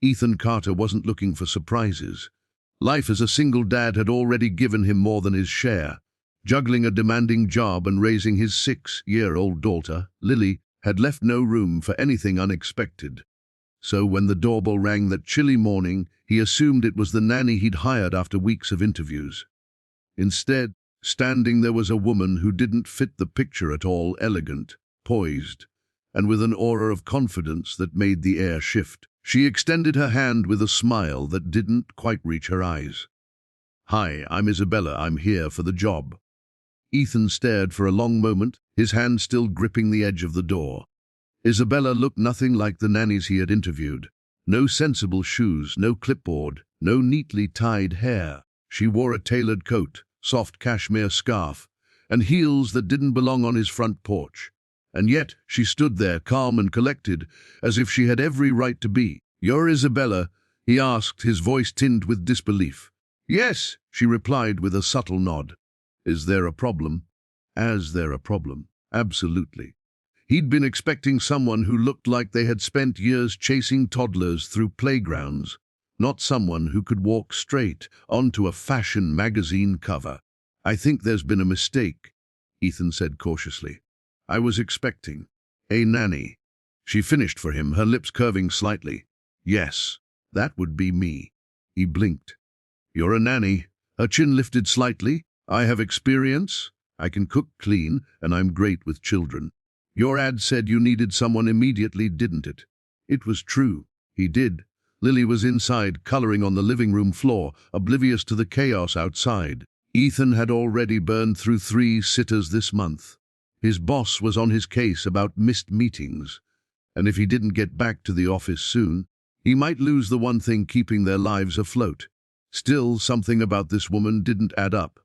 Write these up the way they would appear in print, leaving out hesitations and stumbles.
Ethan Carter wasn't looking for surprises. Life as a single dad had already given him more than his share. Juggling a demanding job and raising his 6-year-old daughter, Lily, had left no room for anything unexpected. So when the doorbell rang that chilly morning, he assumed it was the nanny he'd hired after weeks of interviews. Instead, standing there was a woman who didn't fit the picture at all, elegant, poised, and with an aura of confidence that made the air shift. She extended her hand with a smile that didn't quite reach her eyes. "Hi, I'm Isabella. I'm here for the job." Ethan stared for a long moment, his hand still gripping the edge of the door. Isabella looked nothing like the nannies he had interviewed. No sensible shoes, no clipboard, no neatly tied hair. She wore a tailored coat, soft cashmere scarf, and heels that didn't belong on his front porch. And yet she stood there, calm and collected, as if she had every right to be. "You're Isabella?" he asked, his voice tinged with disbelief. "Yes," she replied with a subtle nod. "Is there a problem?" "As there a problem? Absolutely." He'd been expecting someone who looked like they had spent years chasing toddlers through playgrounds, not someone who could walk straight onto a fashion magazine cover. "I think there's been a mistake," Ethan said cautiously. "I was expecting a nanny." She finished for him, her lips curving slightly. "Yes, that would be me." He blinked. "You're a nanny." Her chin lifted slightly. "I have experience. I can cook, clean, and I'm great with children." "Your ad said you needed someone immediately, didn't it?" It was true. He did. Lily was inside, coloring on the living room floor, oblivious to the chaos outside. Ethan had already burned through 3 sitters this month. His boss was on his case about missed meetings, and if he didn't get back to the office soon, he might lose the one thing keeping their lives afloat. Still, something about this woman didn't add up.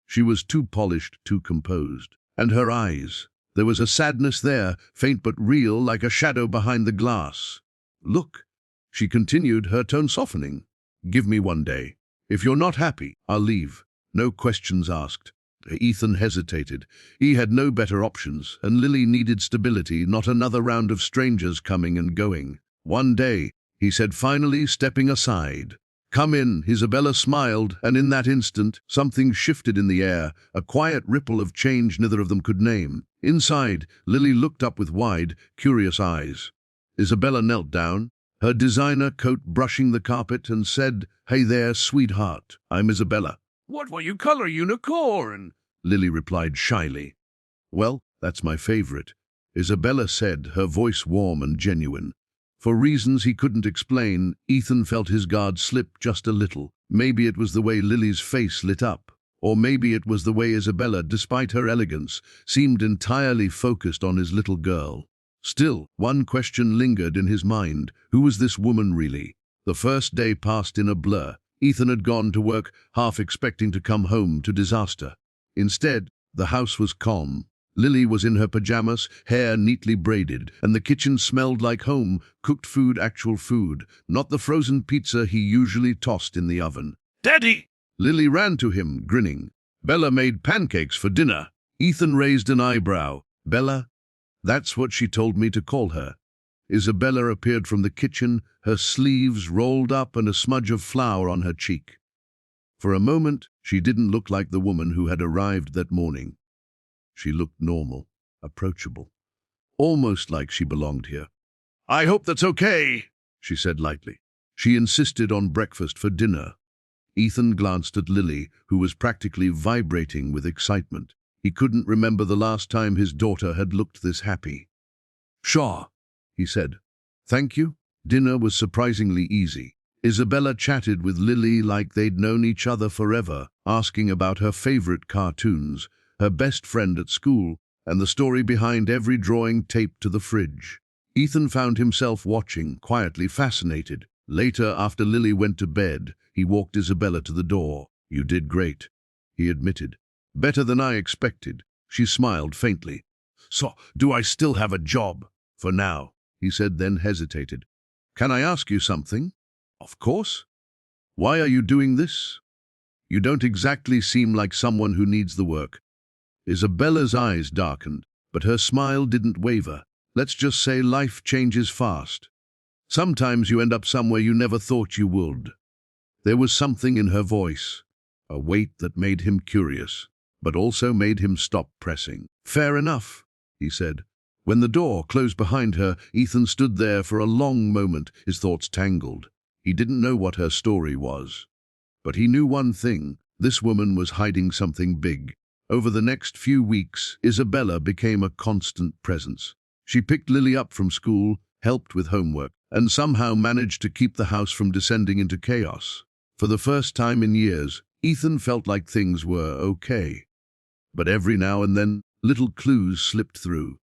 She was too polished, too composed. And her eyes. There was a sadness there, faint but real, like a shadow behind the glass. "Look," she continued, her tone softening. "Give me one day. If you're not happy, I'll leave. No questions asked." Ethan hesitated. He had no better options, and Lily needed stability, not another round of strangers coming and going. "One day," he said finally, stepping aside. "Come in." Isabella smiled, and in that instant, something shifted in the air, a quiet ripple of change neither of them could name. Inside, Lily looked up with wide, curious eyes. Isabella knelt down, her designer coat brushing the carpet, and said, "Hey there, sweetheart. I'm Isabella." "What will you color, unicorn?" Lily replied shyly. "Well, that's my favorite," Isabella said, her voice warm and genuine. For reasons he couldn't explain, Ethan felt his guard slip just a little. Maybe it was the way Lily's face lit up, or maybe it was the way Isabella, despite her elegance, seemed entirely focused on his little girl. Still, one question lingered in his mind. Who was this woman really? The first day passed in a blur. Ethan had gone to work, half expecting to come home to disaster. Instead, the house was calm. Lily was in her pajamas, hair neatly braided, and the kitchen smelled like home, cooked food, actual food, not the frozen pizza he usually tossed in the oven. "Daddy!" Lily ran to him, grinning. "Bella made pancakes for dinner." Ethan raised an eyebrow. "Bella?" "That's what she told me to call her." Isabella appeared from the kitchen, her sleeves rolled up and a smudge of flour on her cheek. For a moment, she didn't look like the woman who had arrived that morning. She looked normal, approachable, almost like she belonged here. "I hope that's okay," she said lightly. She insisted on breakfast for dinner. Ethan glanced at Lily, who was practically vibrating with excitement. He couldn't remember the last time his daughter had looked this happy. "Sure," he said. "Thank you." Dinner was surprisingly easy. Isabella chatted with Lily like they'd known each other forever, asking about her favorite cartoons, her best friend at school, and the story behind every drawing taped to the fridge. Ethan found himself watching, quietly fascinated. Later, after Lily went to bed, he walked Isabella to the door. "You did great," he admitted. "Better than I expected." She smiled faintly. "So, do I still have a job?" "For now," he said, then hesitated. "Can I ask you something?" "Of course." "Why are you doing this? You don't exactly seem like someone who needs the work." Isabella's eyes darkened, but her smile didn't waver. "Let's just say life changes fast." Sometimes you end up somewhere you never thought you would. There was something in her voice, a weight that made him curious, but also made him stop pressing. Fair enough, he said. When the door closed behind her, Ethan stood there for a long moment, his thoughts tangled. He didn't know what her story was. But he knew one thing: this woman was hiding something big. Over the next few weeks, Isabella became a constant presence. She picked Lily up from school, helped with homework, and somehow managed to keep the house from descending into chaos. For the first time in years, Ethan felt like things were okay. But every now and then, little clues slipped through.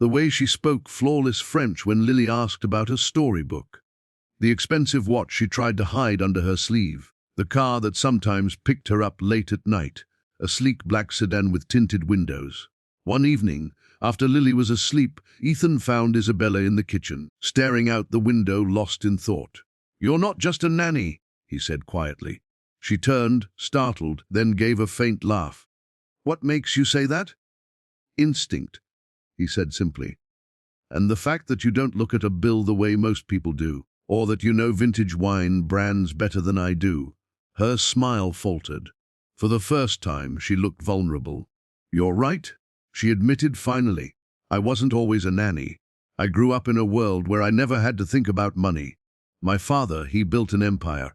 The way she spoke flawless French when Lily asked about a storybook. The expensive watch she tried to hide under her sleeve. The car that sometimes picked her up late at night. A sleek black sedan with tinted windows. One evening, after Lily was asleep, Ethan found Isabella in the kitchen, staring out the window, lost in thought. "You're not just a nanny," he said quietly. She turned, startled, then gave a faint laugh. "What makes you say that?" "Instinct," he said simply. "And the fact that you don't look at a bill the way most people do, or that you know vintage wine brands better than I do." Her smile faltered. For the first time, she looked vulnerable. "You're right," she admitted finally. "I wasn't always a nanny. I grew up in a world where I never had to think about money. My father, he built an empire.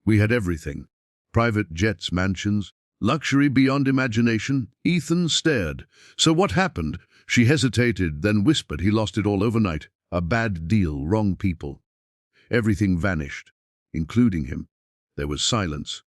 We had everything. Private jets, mansions, luxury beyond imagination." Ethan stared. "So what happened?" She hesitated, then whispered, "He lost it all overnight. A bad deal, wrong people. Everything vanished, including him." There was silence.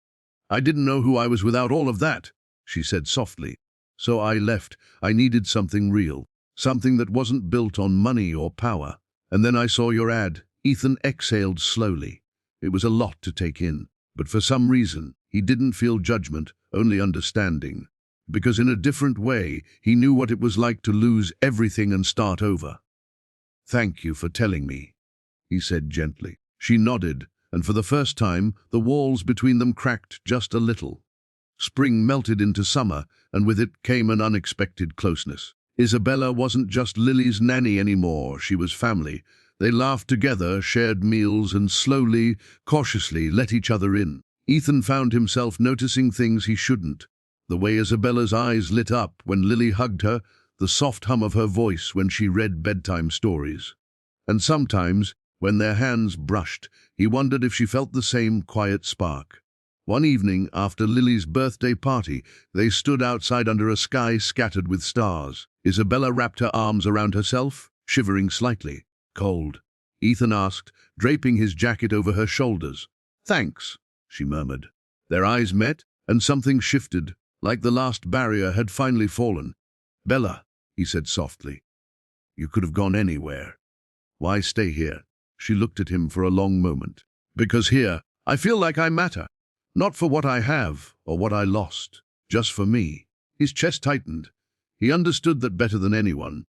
"I didn't know who I was without all of that," she said softly. "So I left. I needed something real, something that wasn't built on money or power. And then I saw your ad." Ethan exhaled slowly. It was a lot to take in, but for some reason, he didn't feel judgment, only understanding. Because in a different way, he knew what it was like to lose everything and start over. "Thank you for telling me," he said gently. She nodded, and for the first time, the walls between them cracked just a little. Spring melted into summer, and with it came an unexpected closeness. Isabella wasn't just Lily's nanny anymore, she was family. They laughed together, shared meals, and slowly, cautiously let each other in. Ethan found himself noticing things he shouldn't. The way Isabella's eyes lit up when Lily hugged her, the soft hum of her voice when she read bedtime stories. And sometimes, when their hands brushed, he wondered if she felt the same quiet spark. One evening, after Lily's birthday party, they stood outside under a sky scattered with stars. Isabella wrapped her arms around herself, shivering slightly. "Cold?" Ethan asked, draping his jacket over her shoulders. "Thanks," she murmured. Their eyes met, and something shifted, like the last barrier had finally fallen. "Bella," he said softly, "you could have gone anywhere. Why stay here?" She looked at him for a long moment. "Because here, I feel like I matter. Not for what I have or what I lost, just for me." His chest tightened. He understood that better than anyone.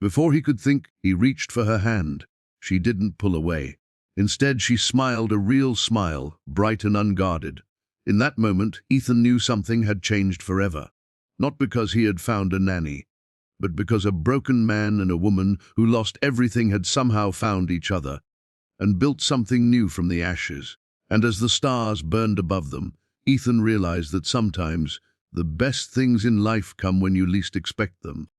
Before he could think, he reached for her hand. She didn't pull away. Instead, she smiled a real smile, bright and unguarded. In that moment, Ethan knew something had changed forever. Not because he had found a nanny, but because a broken man and a woman who lost everything had somehow found each other and built something new from the ashes. And as the stars burned above them, Ethan realized that sometimes the best things in life come when you least expect them.